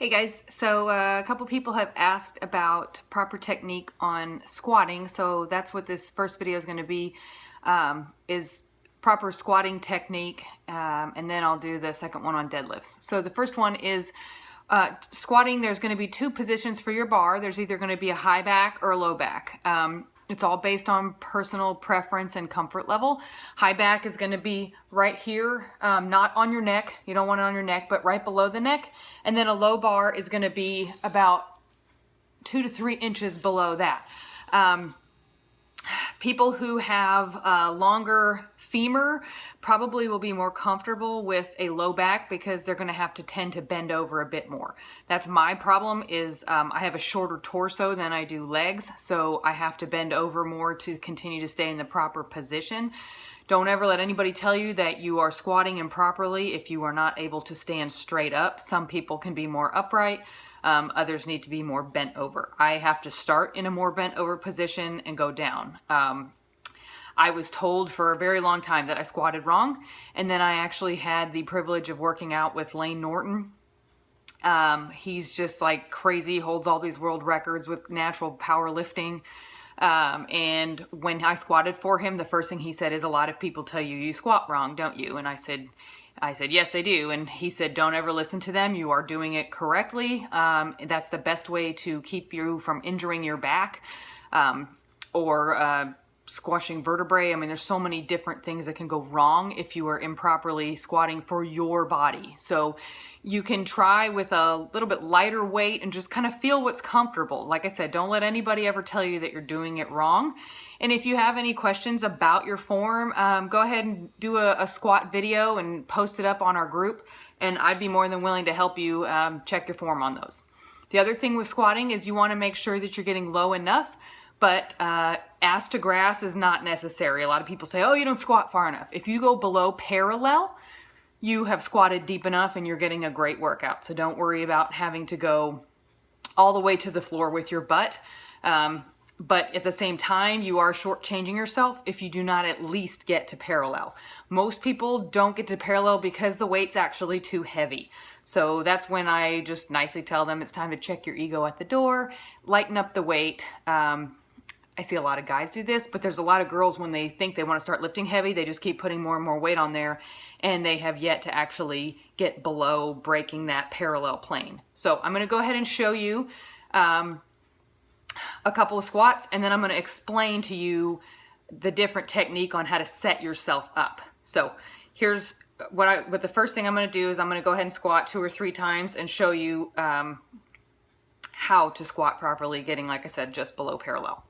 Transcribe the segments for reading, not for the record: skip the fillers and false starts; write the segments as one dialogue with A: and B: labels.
A: Hey guys, so a couple people have asked about proper technique on squatting, so that's what this first video is going to be, is proper squatting technique, and then I'll do the second one on deadlifts. So the first one is squatting. There's going to be two positions for your bar. There's either going to be a high back or a low back. It's all based on personal preference and comfort level. High back is going to be right here, not on your neck. You don't want it on your neck, but right below the neck. And then a low bar is going to be about 2 to 3 inches below that. People who have longer femur probably will be more comfortable with a low back because they're going to have to tend to bend over a bit more. That's my problem is I have a shorter torso than I do legs, so I have to bend over more to continue to stay in the proper position. Don't ever let anybody tell you that you are squatting improperly if you are not able to stand straight up. Some people can be more upright. Others need to be more bent over. I have to start in a more bent over position and go down. I was told for a very long time that I squatted wrong, and then I actually had the privilege of working out with Layne Norton. He's just like crazy, holds all these world records with natural powerlifting. And when I squatted for him, the first thing he said is, a lot of people tell you you squat wrong, don't you? And I said, yes, they do. And he said, don't ever listen to them. You are doing it correctly. That's the best way to keep you from injuring your back or squashing vertebrae. I mean, there's so many different things that can go wrong if you are improperly squatting for your body. So you can try with a little bit lighter weight and just kind of feel what's comfortable. Like I said, don't let anybody ever tell you that you're doing it wrong. And if you have any questions about your form, go ahead and do a squat video and post it up on our group, and I'd be more than willing to help you check your form on those. The other thing with squatting is you want to make sure that you're getting low enough, but ass to grass is not necessary. A lot of people say, oh, you don't squat far enough. If you go below parallel, you have squatted deep enough and you're getting a great workout. So don't worry about having to go all the way to the floor with your butt. But at the same time, you are shortchanging yourself if you do not at least get to parallel. Most people don't get to parallel because the weight's actually too heavy. So that's when I just nicely tell them it's time to check your ego at the door, lighten up the weight. I see a lot of guys do this, but there's a lot of girls when they think they want to start lifting heavy, they just keep putting more and more weight on there, and they have yet to actually get below breaking that parallel plane. So I'm going to go ahead and show you a couple of squats, and then I'm going to explain to you the different technique on how to set yourself up. So here's what the first thing I'm going to do is I'm going to go ahead and squat 2 or 3 times and show you how to squat properly, getting, like I said, just below parallel.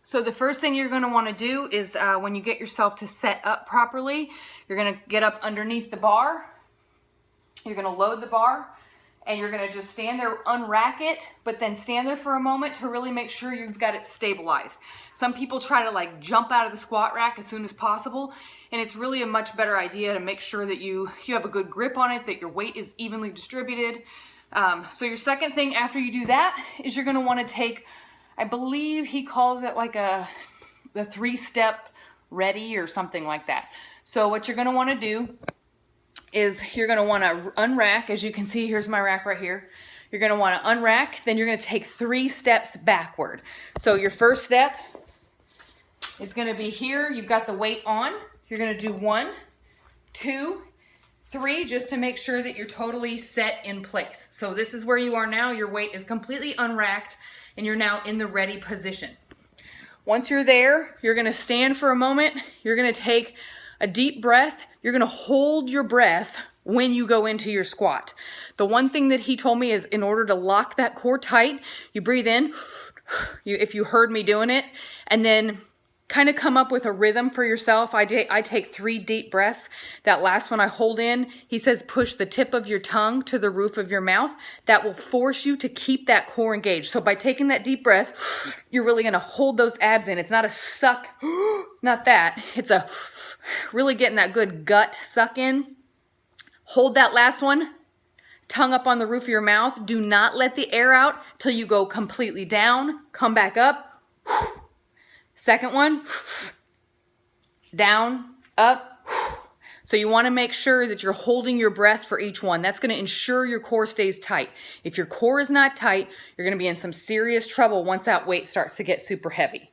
A: So the first thing you're going to want to do is when you get yourself to set up properly, you're going to get up underneath the bar. You're going to load the bar, and you're going to just stand there, unrack it, but then stand there for a moment to really make sure you've got it stabilized. Some people try to like jump out of the squat rack as soon as possible, and it's really a much better idea to make sure that you have a good grip on it, that your weight is evenly distributed. So your second thing after you do that is you're going to want to take, I believe he calls it like the 3-step ready or something like that. So what you're going to want to do is you're going to want to unrack. As you can see, here's my rack right here. You're going to want to unrack, then you're going to take 3 steps backward. So your first step is going to be here. You've got the weight on. You're going to do 1, 2, 3, just to make sure that you're totally set in place. So this is where you are now. Your weight is completely unracked, and you're now in the ready position. Once you're there, you're going to stand for a moment. You're going to take a deep breath. You're going to hold your breath when you go into your squat. The one thing that he told me is in order to lock that core tight, you breathe in, if you heard me doing it, and then kind of come up with a rhythm for yourself. I take 3 deep breaths. That last one I hold in, he says push the tip of your tongue to the roof of your mouth. That will force you to keep that core engaged. So by taking that deep breath, you're really gonna hold those abs in. It's not a suck, not that. It's a really getting that good gut suck in. Hold that last one, tongue up on the roof of your mouth. Do not let the air out till you go completely down. Come back up. Second one, down, up. So you want to make sure that you're holding your breath for each one. That's going to ensure your core stays tight. If your core is not tight, you're going to be in some serious trouble once that weight starts to get super heavy.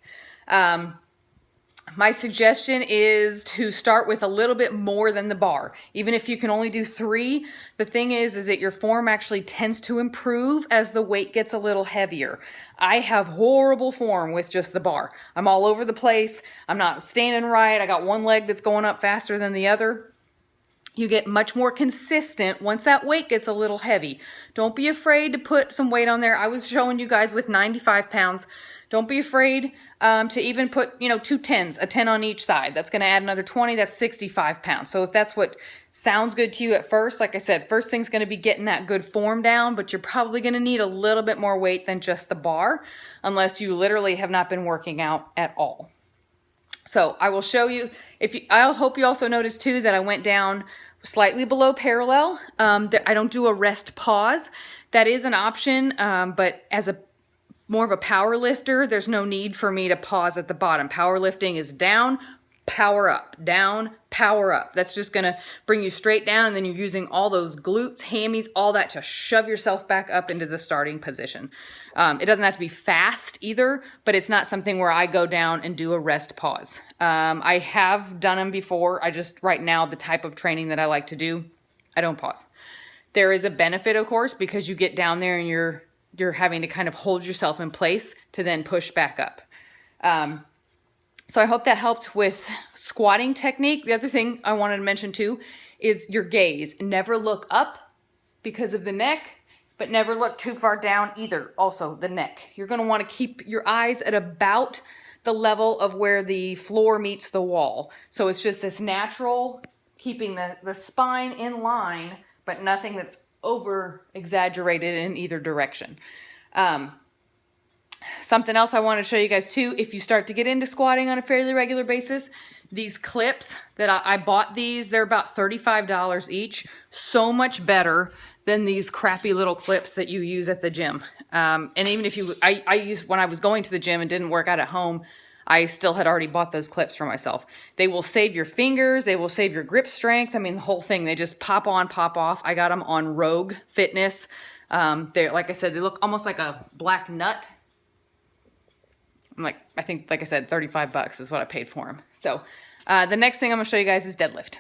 A: My suggestion is to start with a little bit more than the bar. Even if you can only do 3, the thing is that your form actually tends to improve as the weight gets a little heavier. I have horrible form with just the bar. I'm all over the place. I'm not standing right. I got one leg that's going up faster than the other. You get much more consistent once that weight gets a little heavy. Don't be afraid to put some weight on there. I was showing you guys with 95 pounds. Don't be afraid to even put, 2 10s, a 10 on each side. That's going to add another 20. That's 65 pounds. So if that's what sounds good to you at first, like I said, first thing's going to be getting that good form down, but you're probably going to need a little bit more weight than just the bar, unless you literally have not been working out at all. So I will show you, I hope you also noticed too that I went down slightly below parallel. I don't do a rest pause. That is an option, but as a more of a power lifter, there's no need for me to pause at the bottom. Powerlifting is down, power up, down, power up. That's just gonna bring you straight down, and then you're using all those glutes, hammies, all that to shove yourself back up into the starting position. It doesn't have to be fast either, but it's not something where I go down and do a rest pause. I have done them before. Right now, the type of training that I like to do, I don't pause. There is a benefit, of course, because you get down there and you're having to kind of hold yourself in place to then push back up. So I hope that helped with squatting technique. The other thing I wanted to mention too is your gaze. Never look up because of the neck, but never look too far down either. Also the neck. You're going to want to keep your eyes at about the level of where the floor meets the wall. So it's just this natural, keeping the spine in line, but nothing that's over exaggerated in either direction. Something else I want to show you guys too, if you start to get into squatting on a fairly regular basis, these clips that I bought they're about $35 each. So much better than these crappy little clips that you use at the gym. And even if I used when I was going to the gym and didn't work out at home, I still had already bought those clips for myself. They will save your fingers. They will save your grip strength. I mean, the whole thing, they just pop on, pop off. I got them on Rogue Fitness. They're, like I said, they look almost like a black nut. I think, like I said, $35 is what I paid for them. So the next thing I'm gonna show you guys is deadlift.